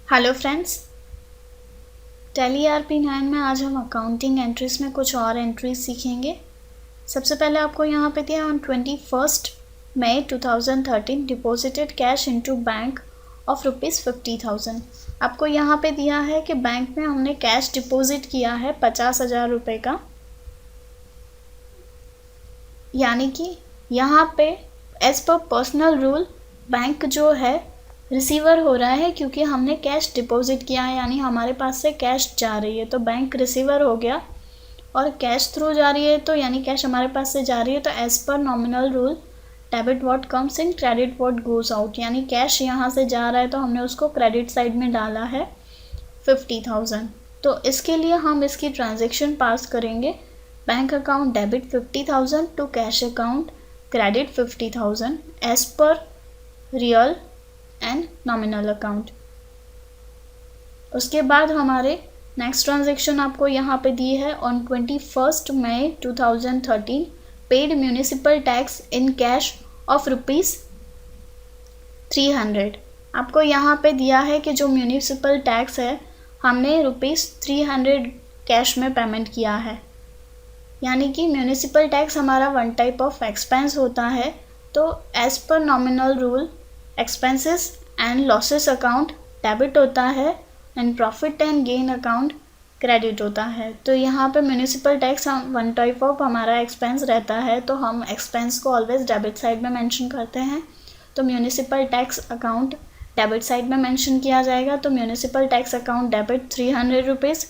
Hello friends, tally ERP9 में आज हम अकाउंटिंग एंट्रीज में कुछ और एंट्रीज सीखेंगे। सबसे पहले आपको यहाँ पे दिया on 21 May 2013 deposited cash into bank of ₹50,000। आपको यहाँ पे दिया है कि बैंक में हमने कैश डिपॉजिट किया है 50,000 रुपये का, यानी कि यहाँ पे as per personal rule bank जो है रिसीवर हो रहा है, क्योंकि हमने कैश डिपॉजिट किया है, यानी हमारे पास से कैश जा रही है तो बैंक रिसीवर हो गया। और कैश थ्रू जा रही है तो यानी कैश हमारे पास से जा रही है तो as per nominal rule debit what comes in credit what goes out, यानी कैश यहाँ से जा रहा है तो हमने उसको क्रेडिट साइड में डाला है 50,000। तो इसके लिए हम इसकी ट्रांजेक्शन पास करेंगे। Bank account debit 50,000 to cash account credit 50,000 as per real and nominal account. उसके बाद हमारे नेक्स्ट ट्रांजेक्शन आपको यहाँ पे दी है on 21 May 2013 paid municipal tax in cash of ₹300। आपको यहाँ पे दिया है कि जो म्यूनिसिपल टैक्स है हमने ₹300 कैश में पेमेंट किया है, यानी कि म्यूनिसिपल टैक्स हमारा वन टाइप ऑफ एक्सपेंस होता है। तो as per nominal rule expenses and losses account debit होता है and profit and gain account credit होता है। तो यहाँ पे म्यूनिसिपल टैक्स हम वन टाइप ऑफ हमारा एक्सपेंस रहता है, तो हम एक्सपेंस को ऑलवेज डेबिट साइड में मेंशन करते हैं। तो municipal tax account debit side में मेंशन किया जाएगा। तो municipal tax account debit 300 rupees,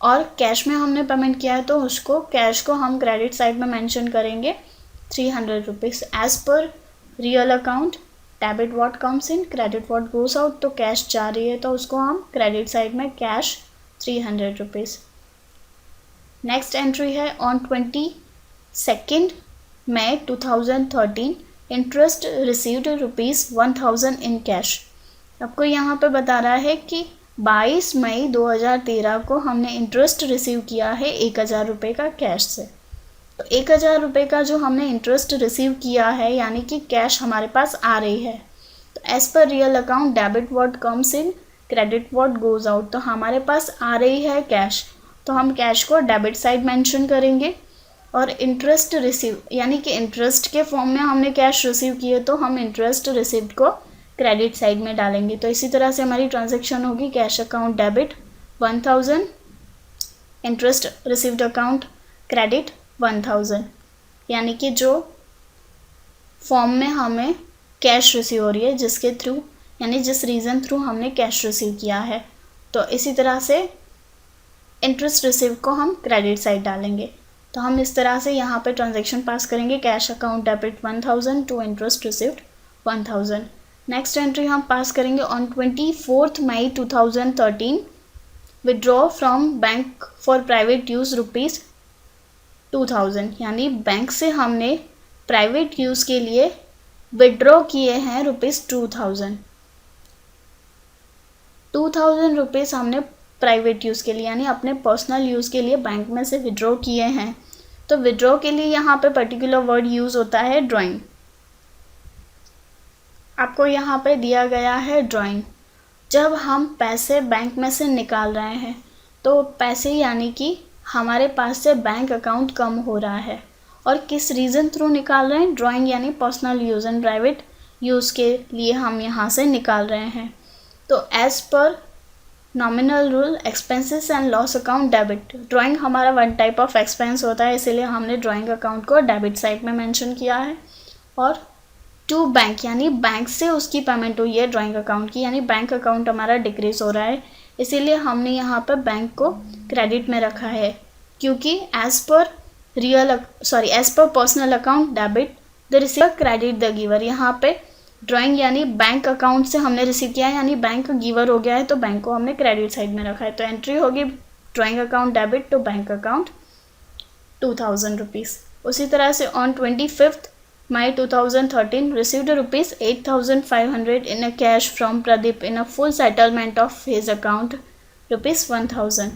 और कैश में हमने पेमेंट किया है तो उसको कैश को हम क्रेडिट साइड में मेंशन करेंगे 300 rupees. As per real account debit what comes in credit what goes out, तो कैश जा रही है तो उसको हम क्रेडिट साइड में कैश 300 रुपीज़। नेक्स्ट एंट्री है on 22 May 2013 interest received ₹1,000 in cash. आपको यहाँ पे बता रहा है कि 22 मई 2013 को हमने इंटरेस्ट रिसीव किया है 1,000 रुपये का कैश से। तो 1,000 रुपये का जो हमने इंटरेस्ट रिसीव किया है, यानी कि कैश हमारे पास आ रही है। तो as per real account debit what comes in credit what goes out, तो हमारे पास आ रही है कैश, तो हम कैश को डेबिट साइड मेंशन करेंगे। और इंटरेस्ट रिसीव यानी कि इंटरेस्ट के फॉर्म में हमने कैश रिसीव किए तो हम इंटरेस्ट रिसीव्ड को क्रेडिट साइड में डालेंगे। तो इसी तरह से हमारी ट्रांजेक्शन होगी cash account debit 1,000, interest received account credit 1,000, यानी कि जो फॉर्म में हमें कैश रिसीव हो रही है, जिसके थ्रू यानी जिस रीज़न थ्रू हमने कैश रिसीव किया है। तो इसी तरह से इंटरेस्ट रिसीव को हम क्रेडिट साइड डालेंगे। तो हम इस तरह से यहाँ पे ट्रांजेक्शन पास करेंगे cash account debit 1,000 to interest received 1,000। Next entry हम पास करेंगे on 24 May 2013 withdraw from bank for private use ₹2,000, यानी बैंक से हमने प्राइवेट यूज़ के लिए विड्रॉ किए हैं ₹2,000। 2,000 रुपीज़ हमने प्राइवेट यूज़ के लिए यानी अपने पर्सनल यूज़ के लिए बैंक में से विड्रॉ किए हैं। तो विड्रॉ के लिए यहाँ पे पर्टिकुलर वर्ड यूज़ होता है ड्राइंग। आपको यहाँ पे दिया गया है ड्राइंग। जब हम पैसे बैंक में से निकाल रहे हैं तो पैसे यानी कि हमारे पास से बैंक अकाउंट कम हो रहा है, और किस रीज़न थ्रू निकाल रहे हैं, ड्राइंग यानी personal use and private use के लिए हम यहाँ से निकाल रहे हैं। तो as per nominal rule expenses and loss account debit, drawing हमारा वन टाइप ऑफ एक्सपेंस होता है, इसीलिए हमने ड्राइंग अकाउंट को डेबिट साइड में मेंशन किया है। और टू बैंक यानी बैंक से उसकी पेमेंट हुई है ड्राइंग अकाउंट की, यानी बैंक अकाउंट हमारा डिक्रीज हो रहा है, इसीलिए हमने यहाँ पर बैंक को क्रेडिट में रखा है। क्योंकि as per personal account debit the receiver credit the giver, यहाँ पे ड्राइंग यानी बैंक अकाउंट से हमने रिसीव किया है, यानी बैंक गिवर हो गया है तो बैंक को हमने क्रेडिट साइड में रखा है। तो एंट्री होगी drawing account debit to bank account 2,000 rupees. उसी तरह से on 25 May 2013 received ₹8,500 in a cash from Pradeep in a full settlement of his account ₹1,000।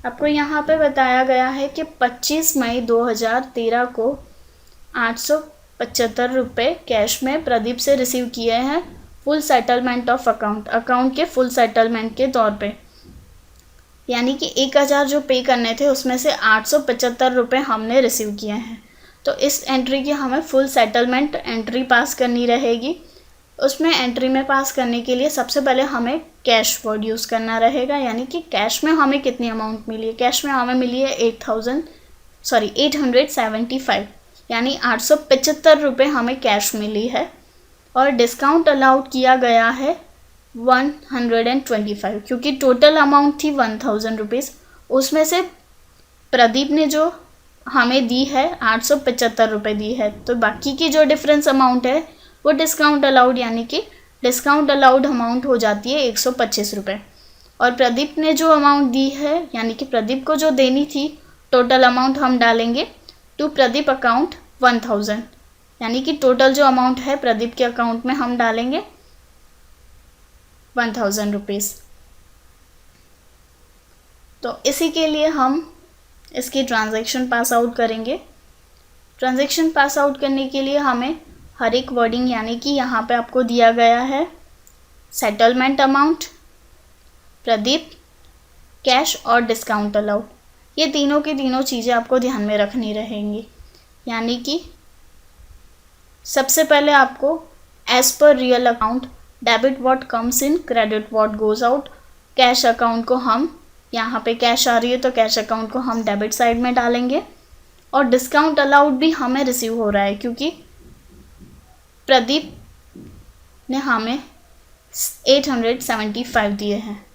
आपको यहाँ पे बताया गया है कि 25 मई 2013 को 875 रुपये कैश में प्रदीप से रिसीव किए हैं फुल सेटलमेंट ऑफ अकाउंट के फुल सेटलमेंट के तौर पे, यानी कि 1000 जो पे करने थे उसमें से 875 रुपये हमने रिसीव किए हैं। तो इस एंट्री की हमें फुल सेटलमेंट एंट्री पास करनी रहेगी। उसमें एंट्री में पास करने के लिए सबसे पहले हमें कैश वर्ड यूज़ करना रहेगा, यानी कि कैश में हमें कितनी अमाउंट मिली है। कैश में हमें मिली है 875, यानी 875 रुपये हमें कैश मिली है। और डिस्काउंट अलाउड किया गया है 125, क्योंकि टोटल अमाउंट थी 1000 रुपीज़, उसमें से प्रदीप ने जो हमें दी है 875 रुपये दी है, तो बाकी की जो डिफरेंस अमाउंट है वो डिस्काउंट अलाउड, यानी कि डिस्काउंट अलाउड अमाउंट हो जाती है 125 रुपये। और प्रदीप ने जो अमाउंट दी है, यानी कि प्रदीप को जो देनी थी टोटल अमाउंट हम डालेंगे टू प्रदीप अकाउंट 1000, यानी कि टोटल जो अमाउंट है प्रदीप के अकाउंट में हम डालेंगे 1000 रुपीज़। तो इसी के लिए हम इसकी ट्रांजैक्शन पास आउट करेंगे। ट्रांजैक्शन पास आउट करने के लिए हमें हर एक वर्डिंग, यानी कि यहाँ पे आपको दिया गया है सेटलमेंट अमाउंट, प्रदीप, कैश और डिस्काउंट अलाउड, ये तीनों की तीनों चीज़ें आपको ध्यान में रखनी रहेंगी। यानी कि सबसे पहले आपको as per real account debit what comes in, credit what goes out. Cash account को हम, यहाँ पे कैश आ रही है तो कैश अकाउंट को हम डेबिट साइड में डालेंगे। और डिस्काउंट अलाउड भी हमें रिसीव हो रहा है क्योंकि प्रदीप ने हमें 875 दिए हैं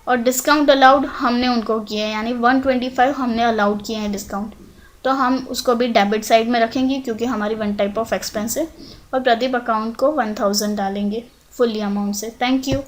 और डिस्काउंट अलाउड हमने उनको किए हैं, यानी 125 हमने अलाउड किए हैं डिस्काउंट, तो हम उसको भी डेबिट साइड में रखेंगे क्योंकि हमारी वन टाइप ऑफ एक्सपेंस है। और प्रदीप अकाउंट को 1000 डालेंगे फुल्ली अमाउंट से। Thank you.